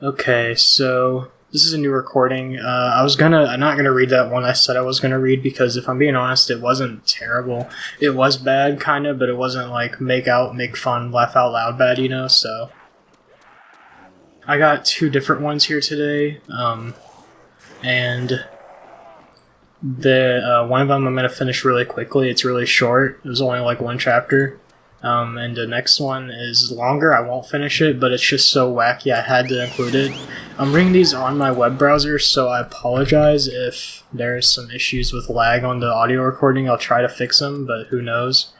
Okay, so this is a new recording. I'm not gonna read that one I said I was gonna read because if I'm being honest, it wasn't terrible. It was bad, kind of, but it wasn't like make fun, laugh out loud bad, you know. So I got two different ones here today, and the one of them I'm gonna finish really quickly. It's really short. It was only like one chapter. And the next one is longer. I won't finish it, but it's just so wacky I had to include it. I'm reading these on my web browser, so I apologize if there's some issues with lag on the audio recording. I'll try to fix them, but who knows.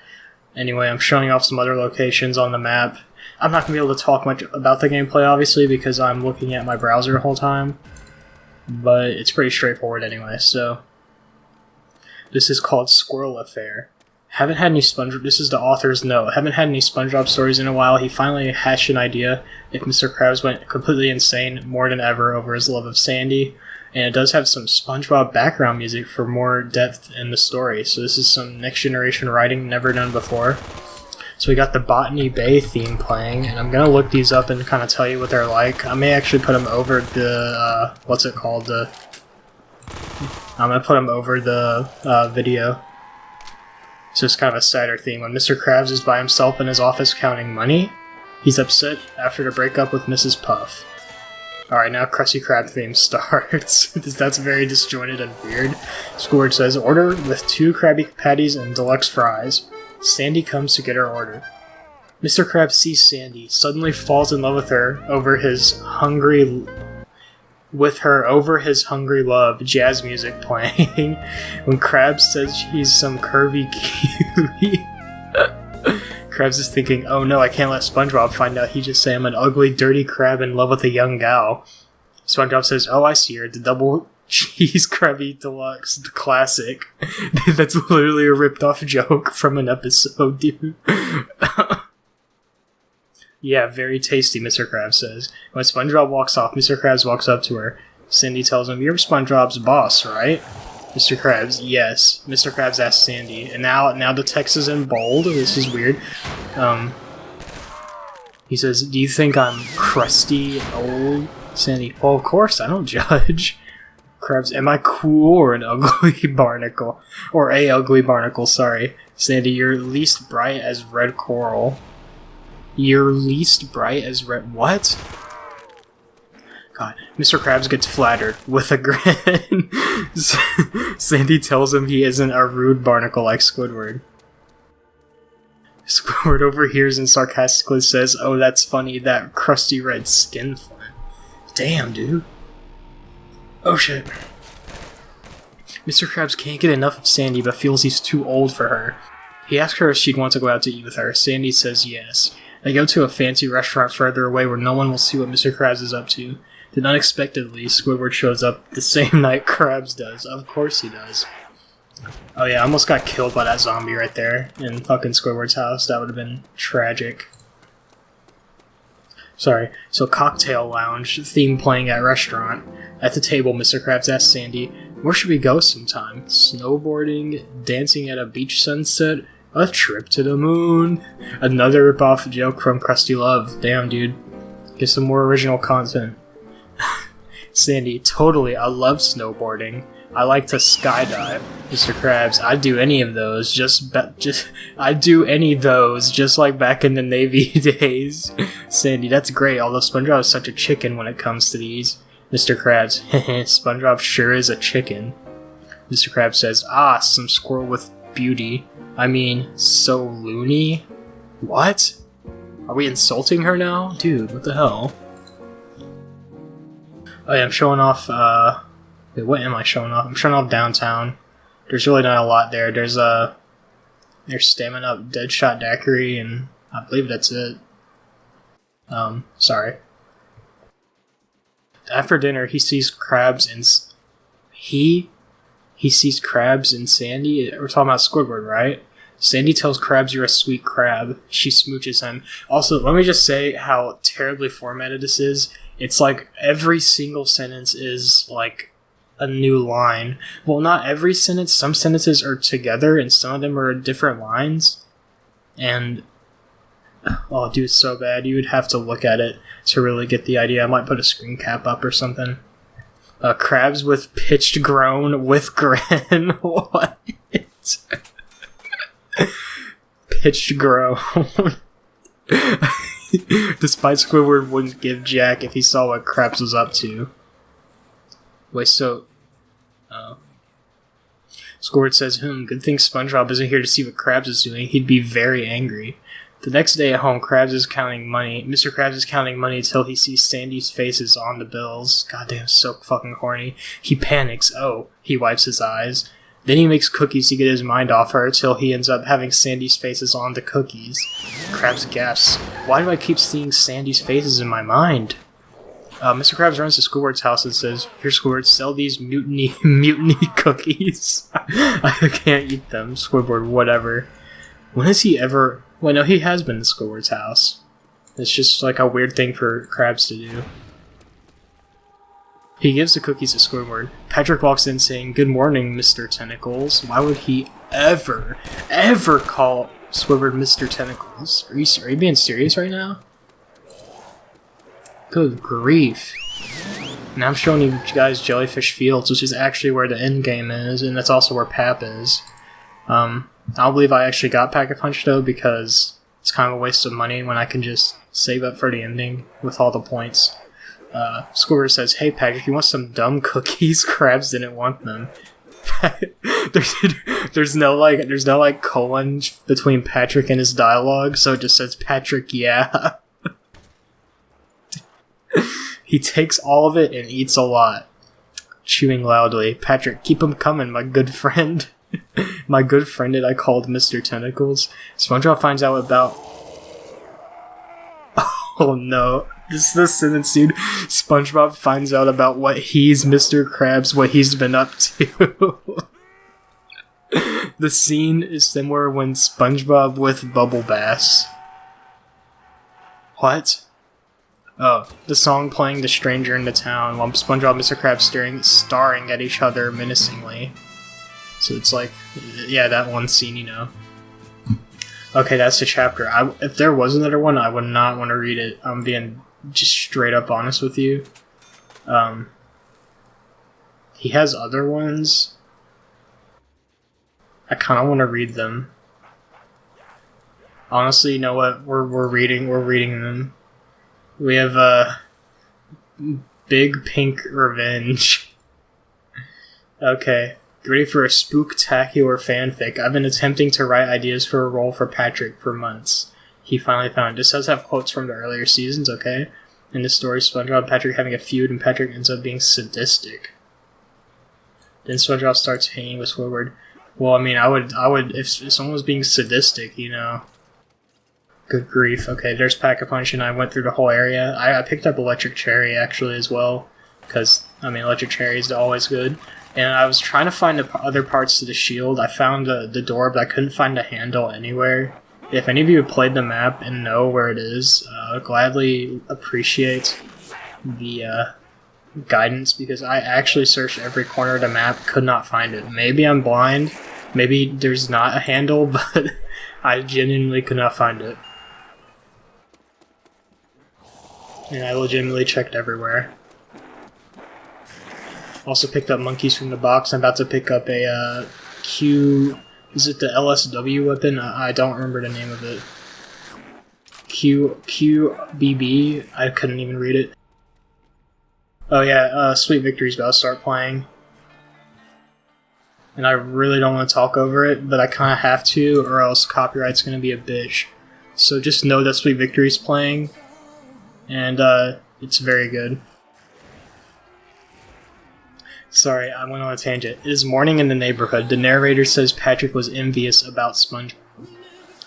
Anyway, I'm showing off some other locations on the map. I'm not going to be able to talk much about the gameplay, obviously, because I'm looking at my browser the whole time. But it's pretty straightforward anyway, so... This is called Squirrel Affair. Haven't had any SpongeBob. This is the author's note. Haven't had any SpongeBob stories in a while. He finally hatched an idea. If Mr. Krabs went completely insane more than ever over his love of Sandy, and it does have some SpongeBob background music for more depth in the story. So this is some next generation writing never done before. So we got the Botany Bay theme playing, and I'm gonna look these up and kind of tell you what they're like. I may actually put them over the I'm gonna put them over the video. So it's kind of a sadder theme. When Mr. Krabs is by himself in his office counting money, he's upset after the breakup with Mrs. Puff. Alright, now Krusty Krab theme starts. That's very disjointed and weird. Squidward says, order with 2 Krabby Patties and deluxe fries. Sandy comes to get her order. Mr. Krabs sees Sandy, suddenly falls in love with her over his hungry love, jazz music playing. When Krabs says he's some curvy cutie, Krabs is thinking, oh no, I can't let SpongeBob find out he just say I'm an ugly, dirty crab in love with a young gal. SpongeBob says, oh, I see her, the double cheese Krabby Deluxe, the classic. That's literally a ripped off joke from an episode, dude. Yeah, very tasty, Mr. Krabs says. When SpongeBob walks off, Mr. Krabs walks up to her. Sandy tells him, you're SpongeBob's boss, right? Mr. Krabs, yes. Mr. Krabs asks Sandy. And now the text is in bold. This is weird. He says, do you think I'm crusty, old? Sandy, well, of course, I don't judge. Krabs, am I cool or an ugly barnacle? Or a ugly barnacle, sorry. Sandy, you're least bright as red coral. You're least bright as red... What? God. Mr. Krabs gets flattered with a grin. Sandy tells him he isn't a rude barnacle like Squidward. Squidward overhears and sarcastically says, oh, that's funny, that crusty red skin flint. Damn, dude. Oh, shit. Mr. Krabs can't get enough of Sandy, but feels he's too old for her. He asks her if she'd want to go out to eat with her. Sandy says yes. They go to a fancy restaurant further away where no one will see what Mr. Krabs is up to. Then unexpectedly, Squidward shows up the same night Krabs does. Of course he does. Oh yeah, I almost got killed by that zombie right there in fucking Squidward's house. That would have been tragic. Sorry. So cocktail lounge, theme playing at restaurant. At the table, Mr. Krabs asks Sandy, where should we go sometime? Snowboarding? Dancing at a beach sunset? A trip to the moon? Another ripoff joke from Krusty Love. Damn, dude. Get some more original content. Sandy, totally, I love snowboarding. I like to skydive. Mr. Krabs, I'd do any of those, I'd do any of those, just like back in the Navy days. Sandy, that's great, although SpongeBob is such a chicken when it comes to these. Mr. Krabs, SpongeBob sure is a chicken. Mr. Krabs says, ah, some squirrel with beauty. I mean, so loony? What? Are we insulting her now? Dude, what the hell? Oh yeah, I'm showing off, wait, what am I showing off? I'm showing off downtown. There's really not a lot there. There's Stamina Up Deadshot Daiquiri, and I believe that's it. Sorry. After dinner, he sees Krabs and... He sees Krabs and Sandy? We're talking about Squidward, right? Sandy tells Krabs you're a sweet crab. She smooches him. Also, let me just say how terribly formatted this is. It's like every single sentence is like a new line. Well, not every sentence. Some sentences are together and some of them are different lines. And Oh, dude, it's so bad. You would have to look at it to really get the idea. I might put a screen cap up or something. Krabs with pitched groan with grin. What? Pitched groan. Despite Squidward wouldn't give Jack if he saw what Krabs was up to. Wait, so... Squidward says, good thing SpongeBob isn't here to see what Krabs is doing. He'd be very angry. The next day at home, Krabs is counting money. Mr. Krabs is counting money until he sees Sandy's faces on the bills. Goddamn, so fucking horny. He panics. Oh, he wipes his eyes. Then he makes cookies to get his mind off her till he ends up having Sandy's faces on the cookies. Krabs gasps. Why do I keep seeing Sandy's faces in my mind? Mr. Krabs runs to Squidward's house and says, "Here, Squidward, sell these mutiny cookies." I can't eat them. Squidward, whatever. When has he ever... Well, no, he has been to Squidward's house. It's just like a weird thing for Krabs to do. He gives the cookies to Squidward. Patrick walks in saying, "Good morning, Mr. Tentacles." Why would he ever call Squidward Mr. Tentacles? Are you being serious right now? Good grief. Now I'm showing you guys Jellyfish Fields, which is actually where the end game is, and that's also where Pap is. I don't believe I actually got Pack-a-Punch though, because it's kind of a waste of money when I can just save up for the ending with all the points. Squidward says, "Hey Patrick, you want some dumb cookies?" Krabs didn't want them. there's no colon between Patrick and his dialogue, so it just says Patrick, yeah. He takes all of it and eats a lot, chewing loudly. Patrick, keep 'em coming, my good friend. My good friend that I called Mr. Tentacles. SpongeBob finds out about... Oh no. This is the sentence, dude. SpongeBob finds out about what he's Mr. Krabs, what he's been up to. The scene is similar when SpongeBob with Bubble Bass. What? Oh, the song playing The Stranger in the Town while SpongeBob and Mr. Krabs staring at each other menacingly. So it's like, yeah, that one scene, you know. Okay, that's the chapter. If there was another one, I would not want to read it. I'm being just straight up honest with you. He has other ones. I kind of want to read them. Honestly, you know what? We're reading them. We have Big Pink Revenge. Okay. Get ready for a spooktacular fanfic. I've been attempting to write ideas for a role for Patrick for months. He finally found it. This does have quotes from the earlier seasons, okay? In the story, SpongeBob and Patrick having a feud, and Patrick ends up being sadistic. Then SpongeBob starts hanging with Squidward. Well, I mean, I would, if someone was being sadistic, you know. Good grief. Okay, there's Pack-a-Punch, and I went through the whole area. I picked up Electric Cherry, actually, as well. Because, I mean, Electric Cherry is always good. And I was trying to find the other parts to the shield. I found the door, but I couldn't find the handle anywhere. If any of you have played the map and know where it is, gladly appreciate the guidance, because I actually searched every corner of the map, could not find it. Maybe I'm blind, maybe there's not a handle, but I genuinely could not find it. And I legitimately checked everywhere. Also picked up monkeys from the box. I'm about to pick up a Q... Is it the LSW weapon? I don't remember the name of it. QBB? I couldn't even read it. Oh yeah, Sweet Victory's about to start playing. And I really don't want to talk over it, but I kind of have to, or else copyright's going to be a bitch. So just know that Sweet Victory's playing, and it's very good. Sorry, I went on a tangent. It is morning in the neighborhood. The narrator says Patrick was envious about SpongeBob.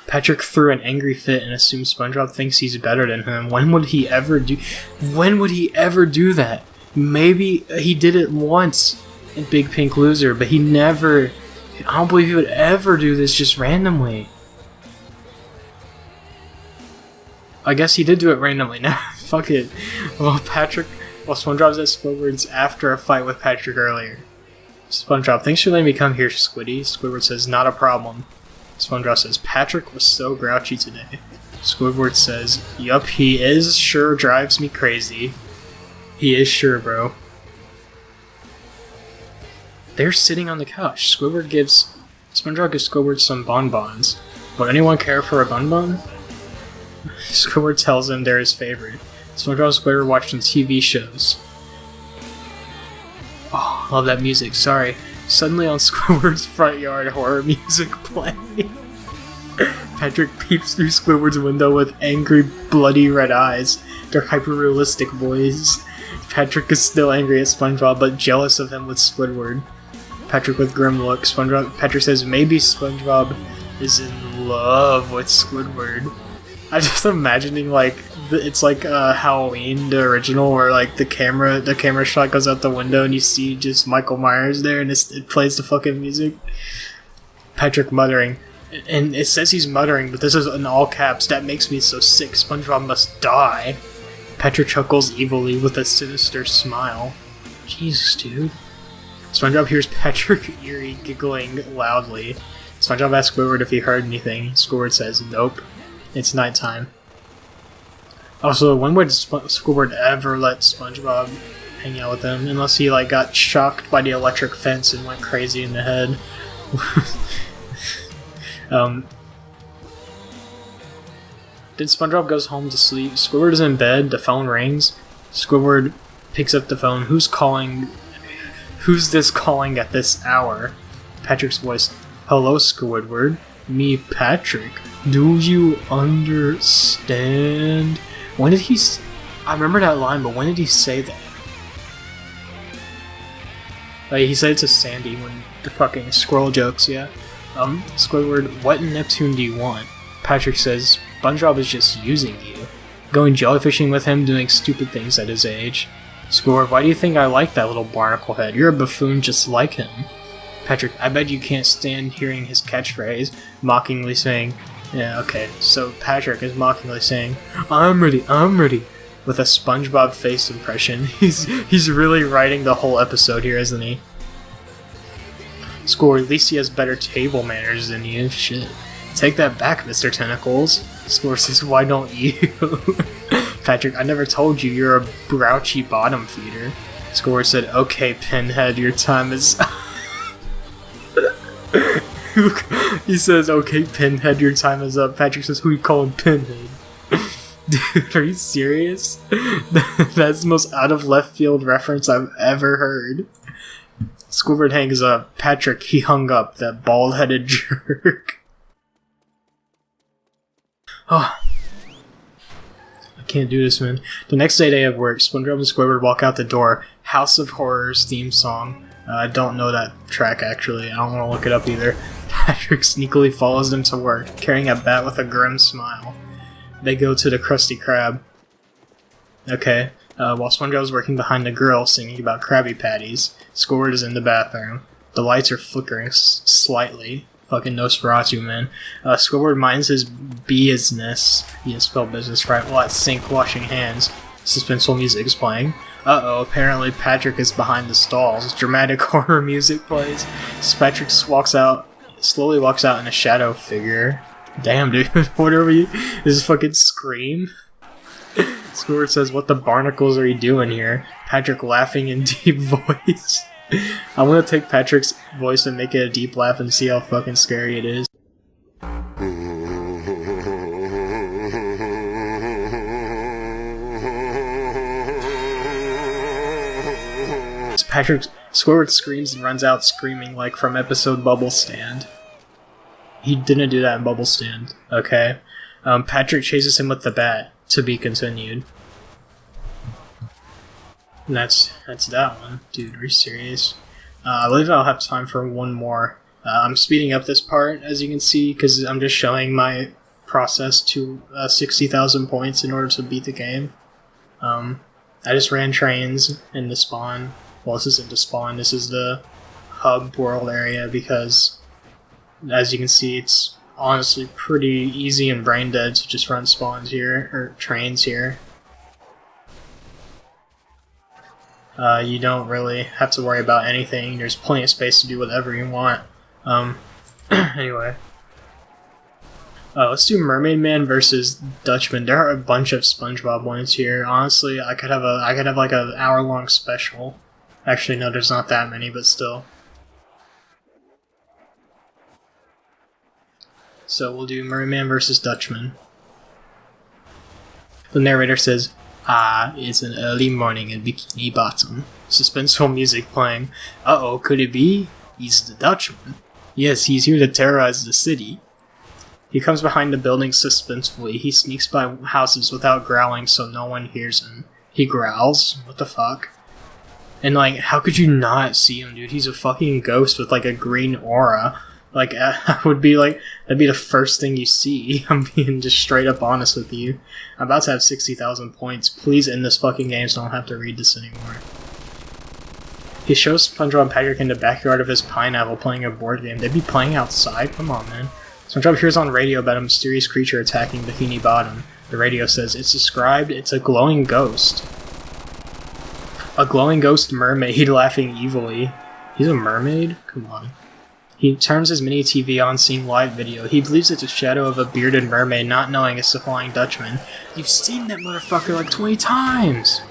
Patrick threw an angry fit and assumed SpongeBob thinks he's better than him. When would he ever do that? Maybe he did it once in Big Pink Loser, but he never... I don't believe he would ever do this just randomly. I guess he did do it randomly. Nah, fuck it. Well, SpongeBob's at Squidward's after a fight with Patrick earlier. SpongeBob, thanks for letting me come here, Squiddy. Squidward says, not a problem. SpongeBob says, Patrick was so grouchy today. Squidward says, "Yup, he is. Sure drives me crazy. He is sure, bro." They're sitting on the couch. SpongeBob gives Squidward some bonbons. Would anyone care for a bonbon? Squidward tells him they're his favorite. SpongeBob and Squidward watch some TV shows. Oh, love that music. Sorry. Suddenly on Squidward's front yard, horror music playing. Patrick peeps through Squidward's window with angry, bloody red eyes. They're hyper-realistic boys. Patrick is still angry at SpongeBob, but jealous of him with Squidward. Patrick with grim look. Patrick says maybe SpongeBob is in love with Squidward. I'm just imagining like it's like Halloween, the original, where like the camera shot goes out the window and you see just Michael Myers there, and it plays the fucking music. Patrick muttering, and it says he's muttering, but this is in all caps. That makes me so sick. SpongeBob must die. Patrick chuckles evilly with a sinister smile. Jesus, dude. SpongeBob hears Patrick eerie giggling loudly. SpongeBob asks Squidward if he heard anything. Squidward says, "Nope. It's nighttime." Also, when would Squidward ever let SpongeBob hang out with him? Unless he like got shocked by the electric fence and went crazy in the head. Then SpongeBob goes home to sleep. Squidward is in bed. The phone rings. Squidward picks up the phone. Who's calling? Who's this calling at this hour? Patrick's voice. "Hello, Squidward. Me, Patrick. Do you understand?" When did he... I remember that line, but when did he say that? Like, he said it to Sandy when the fucking squirrel jokes, yeah. Squidward, what in Neptune do you want? Patrick says, SpongeBob is just using you. Going jellyfishing with him, doing stupid things at his age. Squidward, why do you think I like that little barnacle head? You're a buffoon just like him. Patrick, I bet you can't stand hearing his catchphrase, mockingly saying, yeah, okay, so Patrick is mockingly saying, I'm ready, with a SpongeBob face impression. He's really writing the whole episode here, isn't he? Squidward, at least he has better table manners than you. Shit. Take that back, Mr. Tentacles. Squidward says, why don't you? Patrick, I never told you you're a grouchy bottom feeder. Squidward said, okay, Pinhead, your time is... He says, okay, Pinhead, your time is up. Patrick says, who you calling Pinhead? Dude, are you serious? That's the most out of left field reference I've ever heard. Squidward hangs up. Patrick, he hung up, that bald-headed jerk. Oh. I can't do this, man. The next day of work, SpongeBob and Squidward walk out the door. House of Horrors theme song. I don't know that track, actually. I don't want to look it up either. Patrick sneakily follows them to work, carrying a bat with a grim smile. They go to the Krusty Krab. Okay, while SpongeBob is working behind the grill singing about Krabby Patties, Squidward is in the bathroom. The lights are flickering slightly. Fucking Nosferatu, man. Squidward minds his business. He didn't spell business right. While at sink washing hands. Suspenseful music is playing. Uh-oh, apparently Patrick is behind the stalls. Dramatic horror music plays. Patrick slowly walks out in a shadow figure. Damn, dude. What are we... Is this fucking Scream? Squidward says, what the barnacles are you doing here? Patrick laughing in deep voice. I'm gonna take Patrick's voice and make it a deep laugh and see how fucking scary it is. Squidward screams and runs out screaming like from episode Bubble Stand. He didn't do that in Bubble Stand. Okay. Patrick chases him with the bat. To be continued. And that's that one. Dude, are you serious? I believe I'll have time for one more. I'm speeding up this part, as you can see, because I'm just showing my process to 60,000 points in order to beat the game. I just ran trains in the spawn. Well, this isn't the spawn, this is the hub world area, because, as you can see, it's honestly pretty easy and brain dead to just run spawns here, or trains here. You don't really have to worry about anything. There's plenty of space to do whatever you want. Anyway. Let's do Mermaid Man versus Dutchman. There are a bunch of SpongeBob ones here. Honestly, I could have like an hour-long special. Actually, no, there's not that many, but still. So we'll do Mermaid Man versus Dutchman. The narrator says, "Ah, it's an early morning in Bikini Bottom." Suspenseful music playing. Uh-oh, could it be? He's the Dutchman. Yes, he's here to terrorize the city. He comes behind the building suspensefully. He sneaks by houses without growling so no one hears him. He growls? What the fuck? And like, how could you not see him, dude? He's a fucking ghost with like a green aura. Like, I would be like, that'd be the first thing you see. I'm being just straight up honest with you. I'm about to have 60,000 points. Please end this fucking game so I don't have to read this anymore. He shows SpongeBob and Patrick in the backyard of his pineapple playing a board game. They'd be playing outside? Come on, man. SpongeBob hears on radio about a mysterious creature attacking Bikini Bottom. The radio says, it's described, it's a glowing ghost. A glowing ghost mermaid laughing evilly. He's a mermaid? Come on. He turns his mini TV on, seeing live video. He believes it's a shadow of a bearded mermaid, not knowing it's the Flying Dutchman. You've seen that motherfucker like 20 times!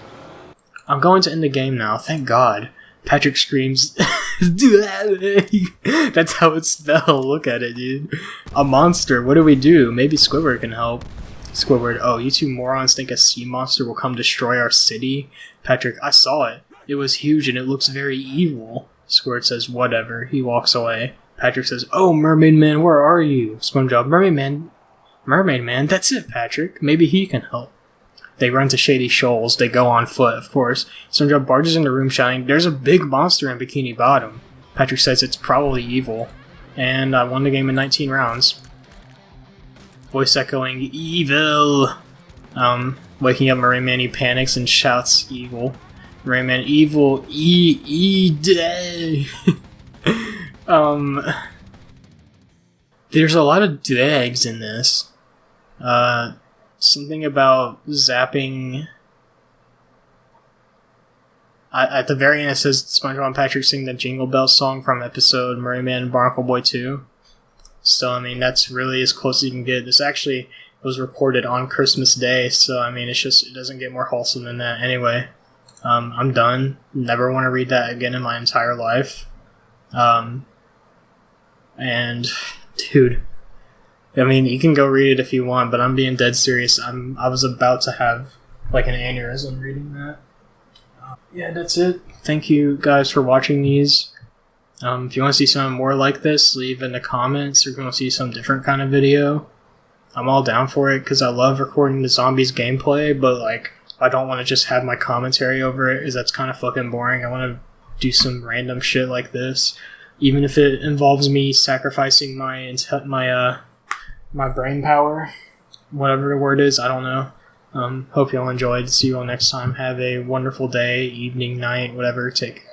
I'm going to end the game now, thank God. Patrick screams, that's how it's spelled, look at it, dude. A monster, what do we do? Maybe Squidward can help. Squidward, oh, you two morons think a sea monster will come destroy our city? Patrick, I saw it. It was huge and it looks very evil. Squidward says, whatever. He walks away. Patrick says, oh, Mermaid Man, where are you? SpongeBob, Mermaid Man, that's it, Patrick. Maybe he can help. They run to Shady Shoals. They go on foot, of course. SpongeBob barges in the room shouting, there's a big monster in Bikini Bottom. Patrick says it's probably evil. And I won the game in 19 rounds. Voice echoing, evil! Waking up Mermaid Man, he panics and shouts, evil. Mermaid Man, evil, day. There's a lot of dags in this. Something about zapping. At the very end, it says SpongeBob and Patrick sing the Jingle Bells song from episode Mermaid Man and Barnacle Boy 2. So, I mean, that's really as close as you can get. This actually was recorded on Christmas Day, so, I mean, it doesn't get more wholesome than that. Anyway, I'm done. Never want to read that again in my entire life. And, dude. I mean, you can go read it if you want, but I'm being dead serious. I was about to have, like, an aneurysm reading that. Yeah, that's it. Thank you guys for watching these. If you want to see something more like this, leave in the comments, or if you want to see some different kind of video. I'm all down for it, because I love recording the zombies gameplay, but, like, I don't want to just have my commentary over it, because that's kind of fucking boring. I want to do some random shit like this, even if it involves me sacrificing my brain power, whatever the word is, I don't know. Hope you all enjoyed. See you all next time. Have a wonderful day, evening, night, whatever. Take care.